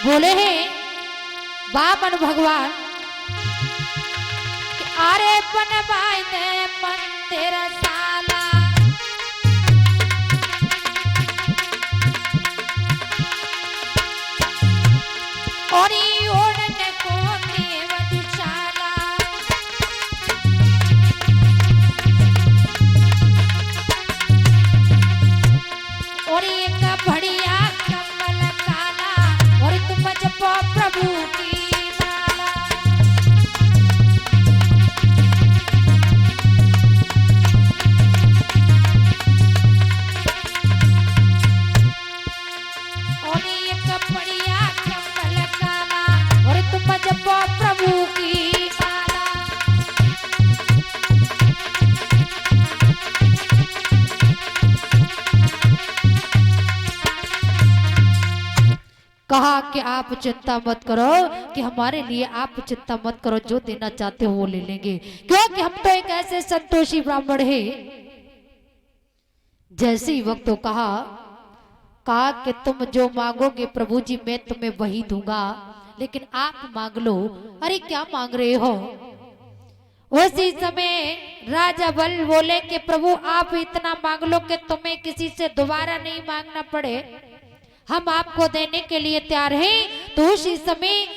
बोले हैं वामन भगवान कि अरे बनवाई दे मंदिर साला और ओढ़ने को देव दुशाला और एक बढ़िया कमल काला और तुम जपो प्रभु की माला और एक बढ़िया कमल काला और तुम जपो प्रभु की माला कहा कि आप चिंता मत करो कि हमारे लिए आप चिंता मत करो, जो देना चाहते हो वो ले लेंगे, क्योंकि हम तो एक ऐसे संतोषी ब्राह्मण हैं। जैसे ही वक्त कहा कि तुम जो मांगोगे प्रभु जी मैं तुम्हें वही दूंगा, लेकिन आप मांग लो। अरे क्या मांग रहे हो? उसी समय राजा बल बोले कि प्रभु आप इतना मांग लो कि तुम्हें किसी से दोबारा नहीं मांगना पड़े, हम आपको देने के लिए तैयार हैं। तो उसी समय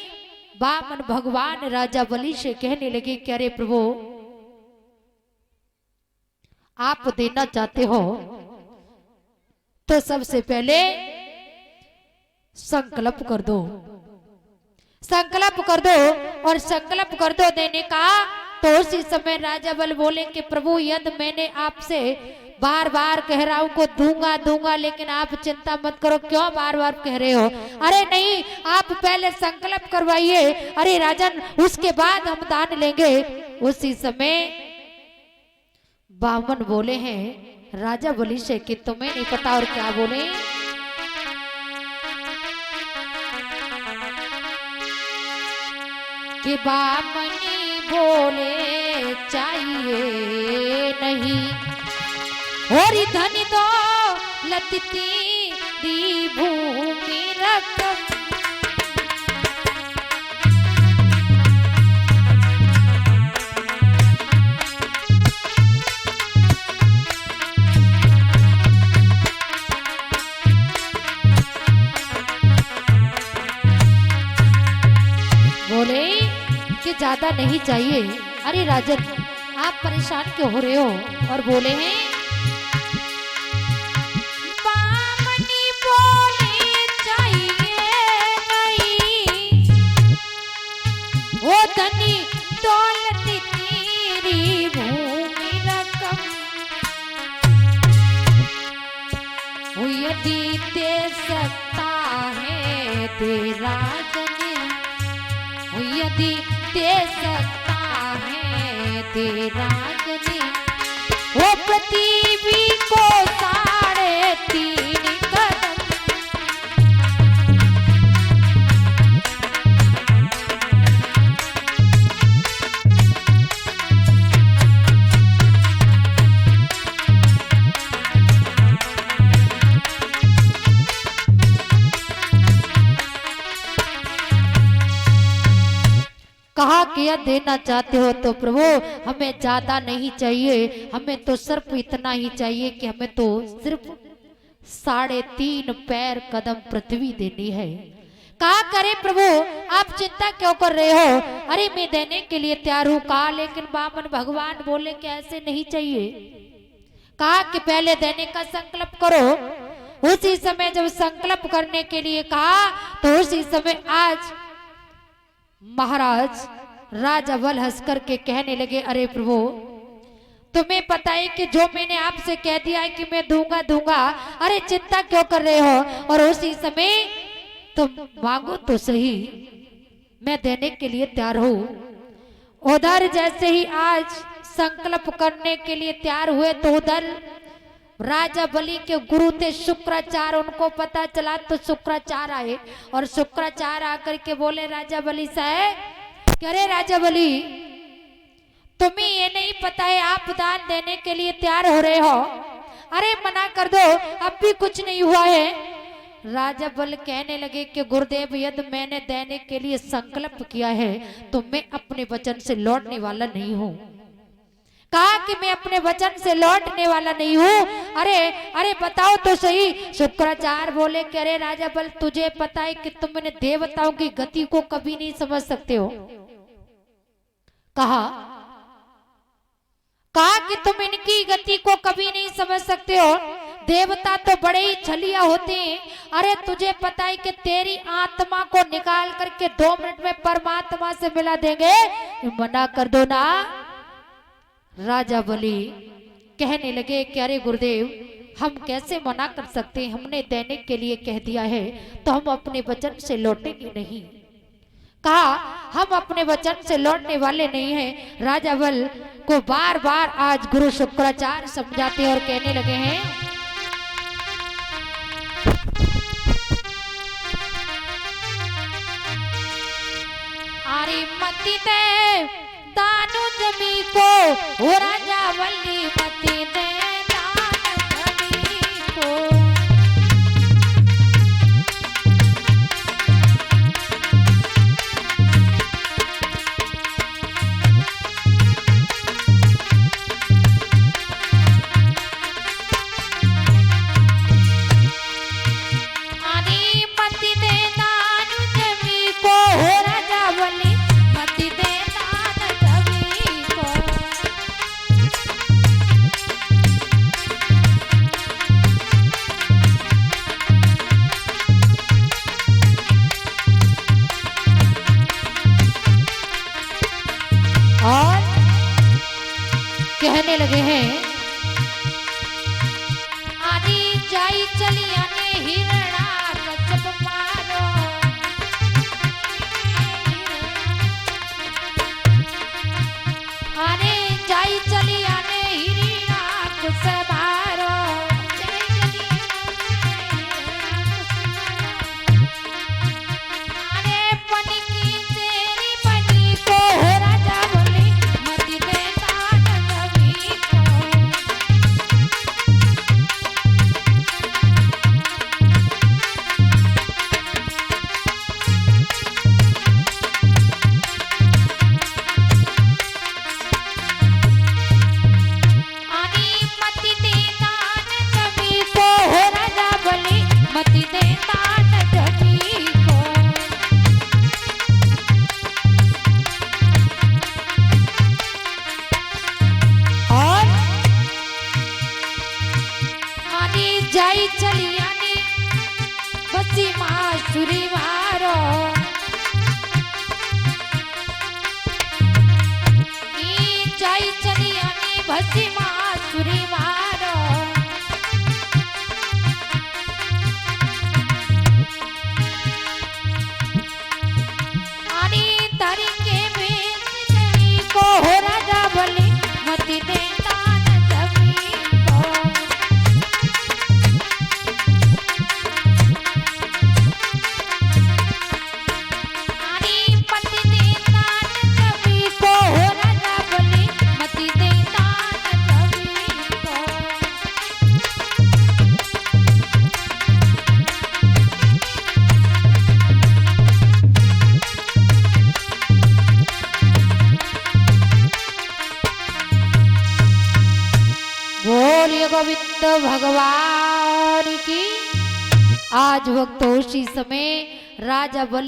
वामन भगवान राजा बलि से कहने लगे कि अरे प्रभु आप देना चाहते हो तो सबसे पहले संकल्प कर दो, संकल्प कर दो और संकल्प कर दो देने का। तो उसी समय राजा बल बोले कि प्रभु यदि मैंने आपसे बार बार कह रहा हूं को दूंगा दूंगा, लेकिन आप चिंता मत करो, क्यों बार बार कह रहे हो? अरे नहीं, आप पहले संकल्प करवाइए, अरे राजन उसके बाद हम दान लेंगे। उसी समय बामन बोले हैं राजा बलि से कि तुम्हें नहीं पता और क्या बोले? कि बामनी बोले चाहिए नहीं और धन दो लतती दी भूमि रकम बोले कि ज्यादा नहीं चाहिए। अरे राजन आप परेशान क्यों हो रहे हो? और बोले हैं बामनी बोले चाहिए नहीं वो धनी दौलत तेरी भूमि रकम यदि दे सकता है तेरा यदि दे सकता है तेरा गने वो पृथ्वी को 3.5 कदम कहा कि यह देना चाहते हो तो प्रभु हमें ज्यादा नहीं चाहिए, हमें तो सिर्फ इतना ही चाहिए कि हमें तो सिर्फ 3.5 पैर कदम पृथ्वी देनी है। कहा करे प्रभु आप चिंता क्यों कर रहे हो? अरे मैं देने के लिए तैयार हूँ। कहा लेकिन वामन भगवान बोले कि ऐसे नहीं चाहिए। कहा कि पहले देने का संकल्प करो। उसी समय जब संकल्प करने के लिए कहा तो उसी समय आज महाराज राजा बल हंस करके कहने लगे अरे प्रभु तुम्हें पता है कि जो मैंने आपसे कह दिया है कि मैं दूंगा दूंगा, अरे चिंता क्यों कर रहे हो? और उसी समय तुम मांगो तो सही, मैं देने के लिए तैयार हूं। उधर जैसे ही आज संकल्प करने के लिए तैयार हुए तो उधर राजा बलि के गुरु थे शुक्राचार्य, उनको पता चला तो शुक्राचार्य आए और शुक्राचार्य आकर के बोले राजा बलि साहब कि अरे राजा बलि तुम्हें ये नहीं पता है आप दान देने के लिए तैयार हो रहे हो? अरे मना कर दो, अब भी कुछ नहीं हुआ है। राजा बल कहने लगे कि गुरुदेव यदि मैंने देने के लिए संकल्प किया है तो मैं अपने वचन से लौटने वाला नहीं हूँ। कहा कि मैं अपने वचन से लौटने वाला नहीं हूँ। अरे अरे बताओ तो सही। शुक्राचार्य बोले कि अरे राजा बल तुझे पता है कि तुमने देवताओं की गति को कभी नहीं समझ सकते हो। कहा कि तुम इनकी गति को कभी नहीं समझ सकते हो। देवता तो बड़े ही छलिया होते हैं। अरे तुझे पता है कि तेरी आत्मा को निकाल करके 2 मिनट में परमात्मा से मिला देंगे, मना कर दो ना। राजा बलि कहने लगे कि अरे गुरुदेव हम कैसे मना कर सकते हैं, हमने देने के लिए कह दिया है तो हम अपने वचन से लौटेंगे नहीं। कहा हम अपने वचन से लौटने वाले नहीं हैं। राजा बल को बार बार आज गुरु शुक्राचार्य समझाते और कहने लगे हैं अरे मती दे दानु जमी को हो राजा बलि मती दे दानु जमी को। और कहने लगे हैं आदि जाई चली आने हिरणा कचप मारो। अरे जाई चली आने हिरणा कचप मारो। अरे पनी की तेरी पनी को हो राजा बलि मति दे दान जमी को। आनी मति दे दान जमी को हो राजा बलि मति दे दान जमी को। और आनी जाई चली आनी बसी मासुरी मारो। ई जाई चली आनी बसी मासुरी मारो। आनी तारी के बेच जमी को हो राजा बलि मति दे दान जमी को। आनी मति दे दान जमी को हो राजा बलि मति दे दान जमी को। बोलिए गोविंद भगवान की। आज वक्त उसी समय राजा बलि